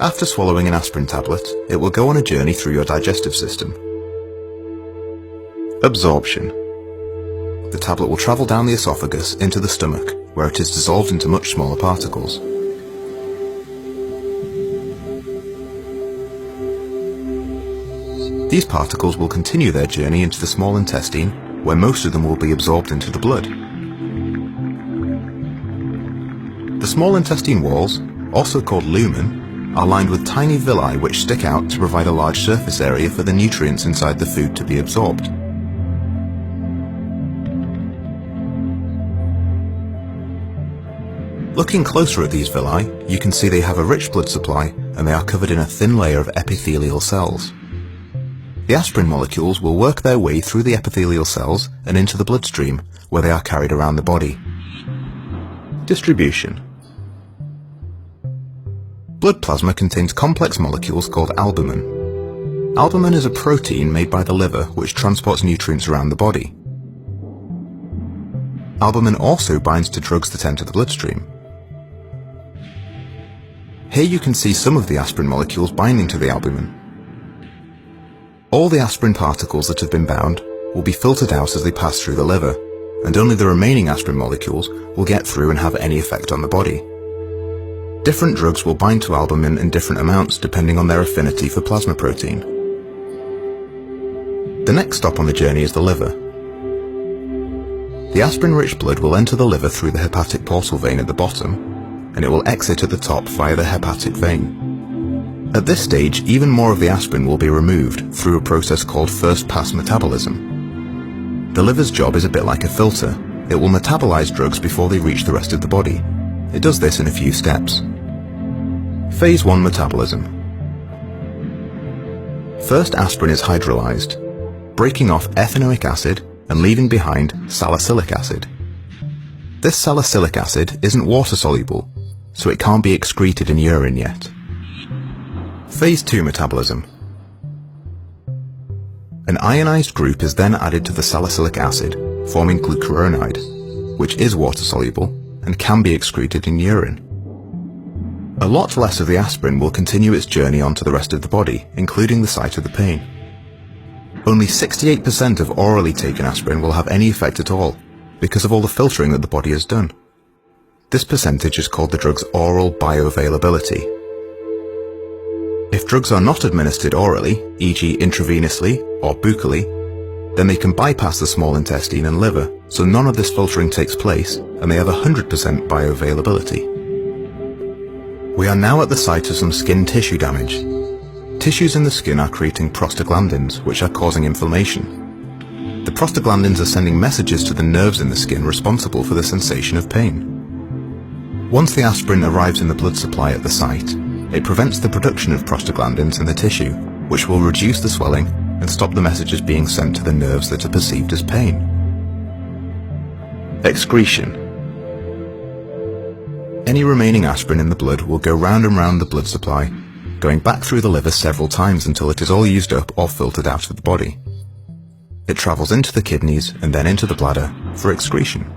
After swallowing an aspirin tablet, it will go on a journey through your digestive system. Absorption. The tablet will travel down the esophagus into the stomach, where it is dissolved into much smaller particles. These particles will continue their journey into the small intestine, where most of them will be absorbed into the blood. The small intestine walls, also called lumen, are lined with tiny villi which stick out to provide a large surface area for the nutrients inside the food to be absorbed. Looking closer at these villi, you can see they have a rich blood supply and they are covered in a thin layer of epithelial cells. The aspirin molecules will work their way through the epithelial cells and into the bloodstream, where they are carried around the body. Distribution. Blood plasma contains complex molecules called albumin. Albumin is a protein made by the liver which transports nutrients around the body. Albumin also binds to drugs that enter the bloodstream. Here you can see some of the aspirin molecules binding to the albumin. All the aspirin particles that have been bound will be filtered out as they pass through the liver, and only the remaining aspirin molecules will get through and have any effect on the body. Different drugs will bind to albumin in different amounts depending on their affinity for plasma protein. The next stop on the journey is the liver. The aspirin-rich blood will enter the liver through the hepatic portal vein at the bottom, and it will exit at the top via the hepatic vein. At this stage, even more of the aspirin will be removed through a process called first-pass metabolism. The liver's job is a bit like a filter. It will metabolize drugs before they reach the rest of the body. It does this in a few steps. Phase 1 metabolism. First, aspirin is hydrolyzed, breaking off ethanoic acid and leaving behind salicylic acid. This salicylic acid isn't water-soluble, so it can't be excreted in urine yet. Phase 2 metabolism. An ionized group is then added to the salicylic acid, forming glucuronide, which is water-soluble and can be excreted in urine. A lot less of the aspirin will continue its journey onto the rest of the body, including the site of the pain. Only 68% of orally taken aspirin will have any effect at all, because of all the filtering that the body has done. This percentage is called the drug's oral bioavailability. If drugs are not administered orally, e.g. intravenously or buccally, then they can bypass the small intestine and liver, so none of this filtering takes place, and they have 100% bioavailability. We are now at the site of some skin tissue damage. Tissues in the skin are creating prostaglandins, which are causing inflammation. The prostaglandins are sending messages to the nerves in the skin responsible for the sensation of pain. Once the aspirin arrives in the blood supply at the site, it prevents the production of prostaglandins in the tissue, which will reduce the swelling and stop the messages being sent to the nerves that are perceived as pain. Excretion. Any remaining aspirin in the blood will go round and round the blood supply, going back through the liver several times until it is all used up or filtered out of the body. It travels into the kidneys and then into the bladder for excretion.